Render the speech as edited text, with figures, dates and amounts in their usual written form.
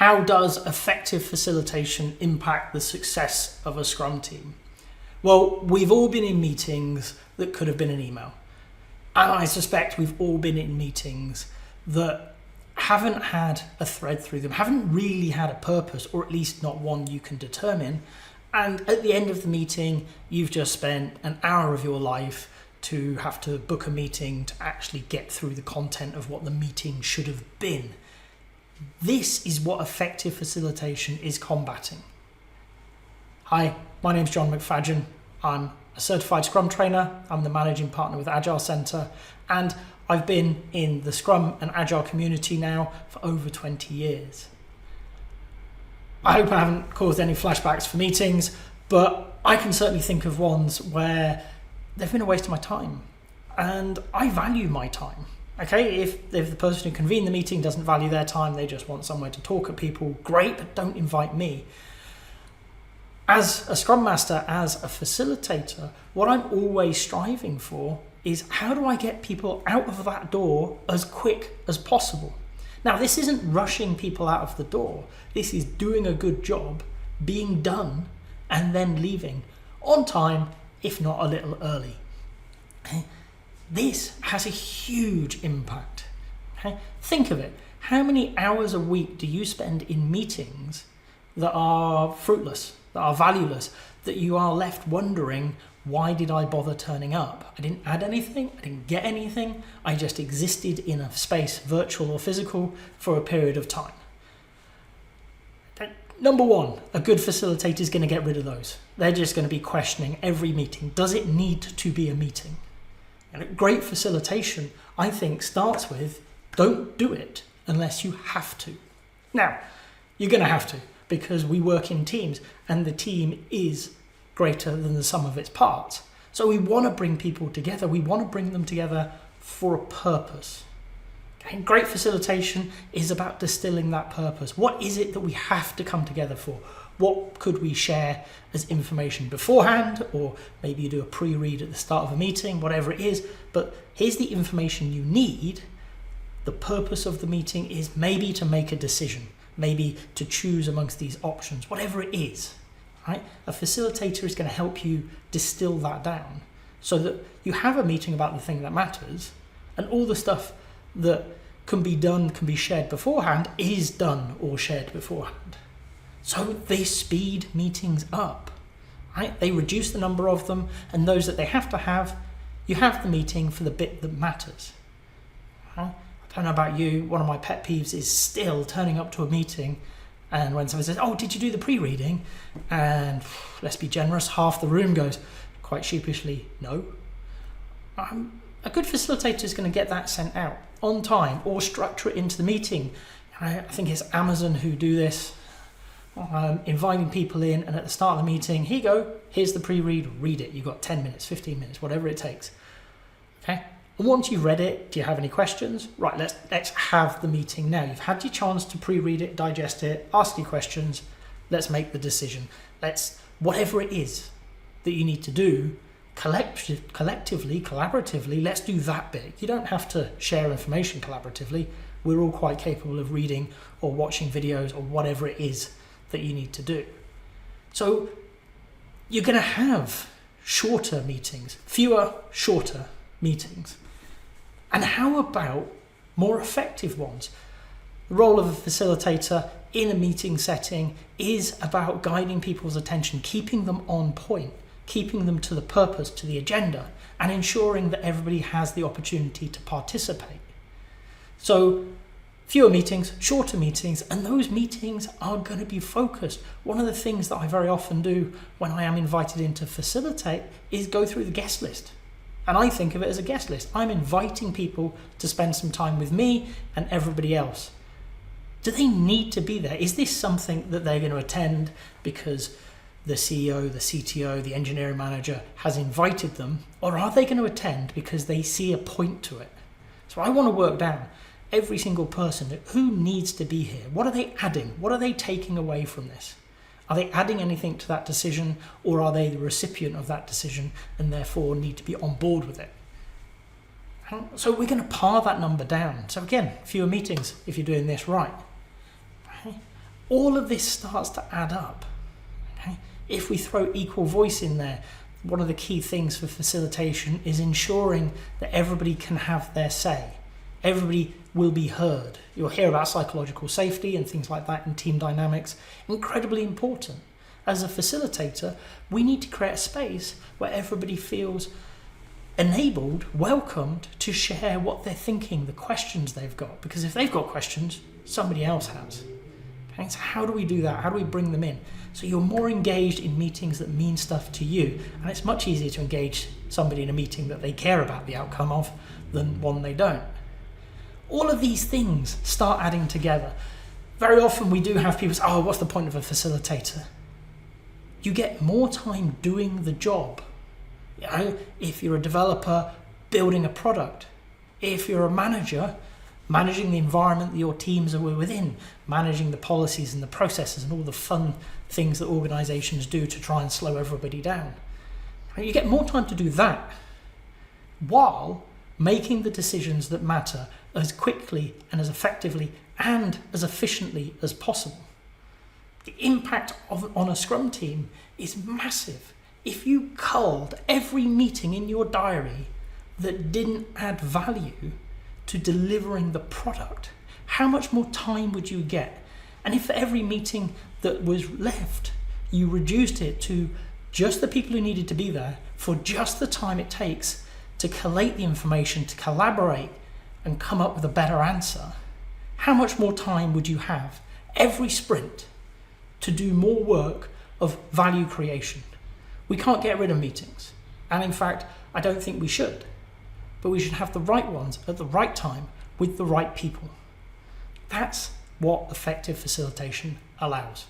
How does effective facilitation impact the success of a Scrum team? Well, we've all been in meetings that could have been an email. And I suspect we've all been in meetings that haven't had a thread through them, haven't really had a purpose, or at least not one you can determine. And at the end of the meeting, you've just spent an hour of your life to have to book a meeting to actually get through the content of what the meeting should have been. This is what effective facilitation is combating. Hi, my name's John McFadgen. I'm a certified Scrum trainer. I'm the managing partner with Agile Centre, and I've been in the Scrum and Agile community now for over 20 years. I hope I haven't caused any flashbacks for meetings, but I can certainly think of ones where they've been a waste of my time, and I value my time. Okay, if the person who convened the meeting doesn't value their time, they just want somewhere to talk at people, great, but don't invite me. As a Scrum Master, as a facilitator, what I'm always striving for is how do I get people out of that door as quick as possible? Now, this isn't rushing people out of the door. This is doing a good job, being done, and then leaving on time, if not a little early. This has a huge impact. Think of it. How many hours a week do you spend in meetings that are fruitless, that are valueless, that you are left wondering, why did I bother turning up? I didn't add anything, I didn't get anything, I just existed in a space, virtual or physical, for a period of time. Number one, a good facilitator is going to get rid of those. They're just going to be questioning every meeting. Does it need to be a meeting? And a great facilitation, I think, starts with don't do it unless you have to. Now, you're going to have to because we work in teams and the team is greater than the sum of its parts. So we want to bring people together. We want to bring them together for a purpose. Okay? Great facilitation is about distilling that purpose. What is it that we have to come together for? What could we share as information beforehand, or maybe you do a pre-read at the start of a meeting, whatever it is, but here's the information you need. The purpose of the meeting is maybe to make a decision, maybe to choose amongst these options, whatever it is, right? A facilitator is going to help you distill that down so that you have a meeting about the thing that matters, and all the stuff that can be done, can be shared beforehand, is done or shared beforehand. So they speed meetings up, right? They reduce the number of them, and those that they have to have, you have the meeting for the bit that matters. I don't know about you, one of my pet peeves is still turning up to a meeting and when someone says, oh, did you do the pre-reading? And let's be generous, half the room goes quite sheepishly, no. A good facilitator is going to get that sent out on time or structure it into the meeting. I think it's Amazon who do this. Inviting people in, and at the start of the meeting, here you go, here's the pre-read, read it. You've got 10 minutes, 15 minutes, whatever it takes. Okay. And once you've read it, do you have any questions? Right, let's have the meeting now. You've had your chance to pre-read it, digest it, ask your questions. Let's make the decision. Whatever it is that you need to do, collectively, collaboratively, let's do that bit. You don't have to share information collaboratively. We're all quite capable of reading or watching videos or whatever it is that you need to do. So you're going to have shorter meetings, fewer, shorter meetings. And how about more effective ones? The role of a facilitator in a meeting setting is about guiding people's attention, keeping them on point, keeping them to the purpose, to the agenda, and ensuring that everybody has the opportunity to participate. So fewer meetings, shorter meetings, and those meetings are going to be focused. One of the things that I very often do when I am invited in to facilitate is go through the guest list. And I think of it as a guest list. I'm inviting people to spend some time with me and everybody else. Do they need to be there? Is this something that they're going to attend because the CEO, the CTO, the engineering manager has invited them? Or are they going to attend because they see a point to it? So I want to work down every single person, who needs to be here? What are they adding? What are they taking away from this? Are they adding anything to that decision, or are they the recipient of that decision and therefore need to be on board with it? So we're going to par that number down. So again, fewer meetings if you're doing this right. all of this starts to add up. Okay? If we throw equal voice in there, one of the key things for facilitation is ensuring that everybody can have their say. Everybody will be heard. You'll hear about psychological safety and things like that in team dynamics. Incredibly important. As a facilitator, we need to create a space where everybody feels enabled, welcomed to share what they're thinking, the questions they've got. Because if they've got questions, somebody else has. Okay, so how do we do that? How do we bring them in? So you're more engaged in meetings that mean stuff to you, and it's much easier to engage somebody in a meeting that they care about the outcome of than one they don't. All of these things start adding together. Very often we do have people say, oh, what's the point of a facilitator? You get more time doing the job. You know, if you're a developer, building a product. If you're a manager, managing the environment that your teams are within, managing the policies and the processes and all the fun things that organizations do to try and slow everybody down. You get more time to do that while making the decisions that matter as quickly and as effectively and as efficiently as possible. The impact on a Scrum team is massive. If you culled every meeting in your diary that didn't add value to delivering the product, how much more time would you get? And if for every meeting that was left, you reduced it to just the people who needed to be there for just the time it takes to collate the information, to collaborate and come up with a better answer, how much more time would you have every sprint to do more work of value creation? We can't get rid of meetings. And in fact, I don't think we should. But we should have the right ones at the right time with the right people. That's what effective facilitation allows.